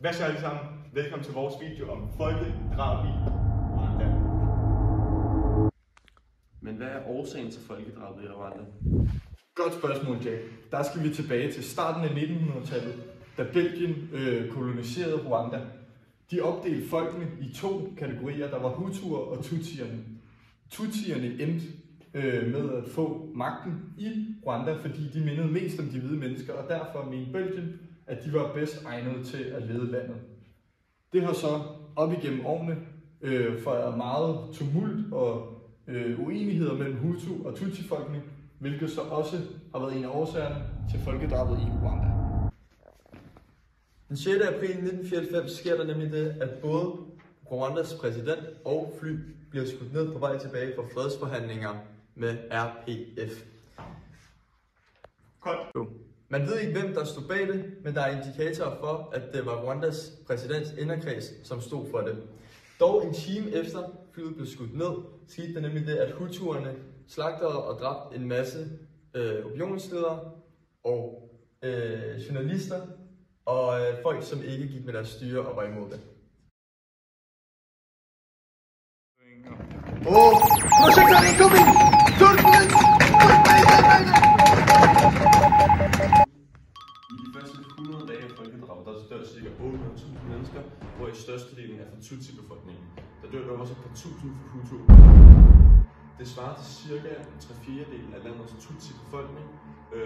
Hvad så alle sammen? Velkommen til vores video om folkedrab i Rwanda. Men hvad er årsagen til folkedrabet i Rwanda? Godt spørgsmål, Jack. Der skal vi tilbage til starten af 1900-tallet, da Belgien koloniserede Rwanda. De opdelte folkene i to kategorier, der var Hutuer og Tutsierne. Tutsierne endte med at få magten i Rwanda, fordi de mindede mest om de hvide mennesker, og derfor mente Belgien, at de var bedst egnede til at lede landet. Det har så op igennem årene foræret meget tumult og uenigheder mellem Hutu- og Tutsi-folkene, hvilket så også har været en af årsagerne til folkedrabet i Rwanda. Den 6. april 1994 sker der nemlig det, at både Rwandas præsident og fly bliver skudt ned på vej tilbage fra fredsforhandlinger med RPF. Man ved ikke, hvem der stod bag det, men der er indikatorer for, at det var Rwandas præsidents inderkreds, som stod for det. Dog en time efter flyet blev skudt ned, skete der nemlig det, at hutuerne slagtede og dræbte en masse opinionsledere og journalister og folk, som ikke gik med deres styre og var imod det. Projector incoming! I de første 100 dage af folkedrabet, der dør ca. 800.000 mennesker, hvor i størstedelen er fra Tutsi-befolkningen. Der dør også et par tusind fra Hutu. Det svarer til ca. 3/4 af landets Tutsi-befolkning,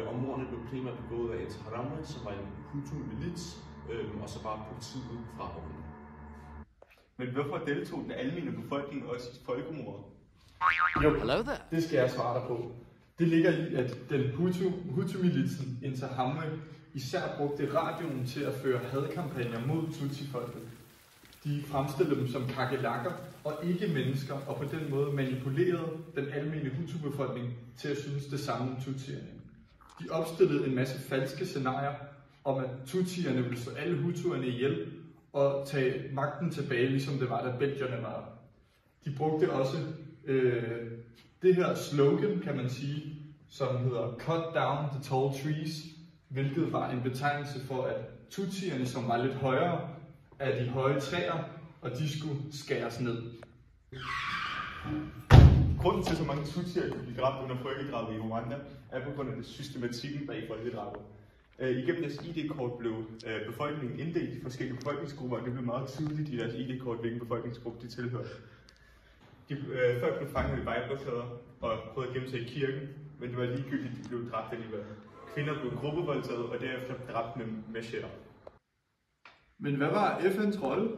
og mordene blev primært begået af Interahamwe, som var en Hutu-milits, og så bare politiet fra Rwanda. Men hvorfor deltog den almene befolkning også i folkemordet? Jo, det skal jeg svare dig på. Det ligger i, at den Hutu-militsen Interahamwe især brugte radioen til at føre hadkampagner mod Tutsi-folket. De fremstillede dem som kakelakker og ikke mennesker, og på den måde manipulerede den almene Hutu-befolkning til at synes det samme om Tutsierne. De opstillede en masse falske scenarier om, at Tutsierne ville slå alle Hutuerne ihjel og tage magten tilbage, ligesom det var, da belgierne var. De brugte også det her slogan, kan man sige, som hedder Cut down the tall trees, hvilket var en betegnelse for, at Tutsierne, som var lidt højere, af de høje træer, og de skulle skæres ned. Grunden til, så mange tutsier kunne blive dræbt under folkedrabet i Rwanda, er på grund af systematikken bag folkedrabet. Igennem deres ID-kort blev befolkningen inddelt i forskellige befolkningsgrupper, og det blev meget tydeligt i deres ID-kort, hvilken befolkningsgruppe de tilhørte. Folk blev fanget i vejblokeder og prøvede at gemme sig i kirken, men det var ligegyldigt, de blev dræbt alligevel. Kvinder blev gruppevoldtaget, og derefter dræbt med machetter. Men hvad var FN's rolle?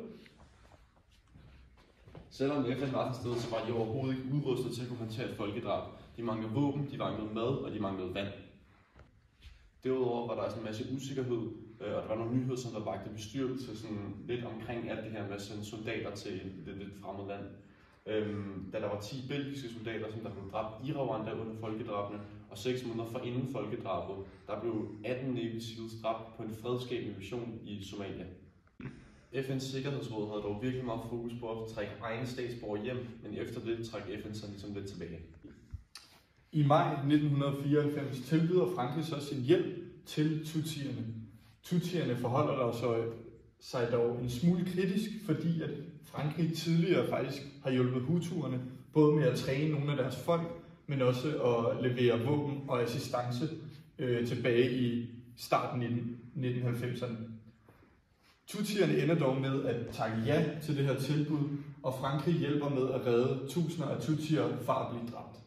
Selvom FN var til stede, så var de overhovedet ikke udrustet til at kunne håndtere et folkedrab. De manglede våben, de manglede mad, og de manglede vand. Derudover var der sådan en masse usikkerhed, og der var nogle nyheder, som der vagte bestyrelse sådan lidt omkring alt det her med sådan soldater til et lidt fremmed land. Da der var 10 belgiske soldater, som der blev dræbt i Rwanda under folkedrabene, og 6 måneder forinden folkedrabet, der blev 18 Navy Seals dræbt på en fredsskabende mission i Somalia. FN's Sikkerhedsråd havde dog virkelig meget fokus på at trække egne statsborgere hjem, men efter det trak FN sig ligesom lidt tilbage. I maj 1994 tilbyder Frankrig så sin hjælp til Tutsierne. Tutsierne forholder sig dog en smule kritisk, fordi at Frankrig tidligere faktisk har hjulpet Hutuerne, både med at træne nogle af deres folk, men også at levere våben og assistance tilbage i starten af 1990'erne. Tutsierne ender dog med at takke ja til det her tilbud, og Frankrig hjælper med at redde tusinder af tutsier fra at blive dræbt.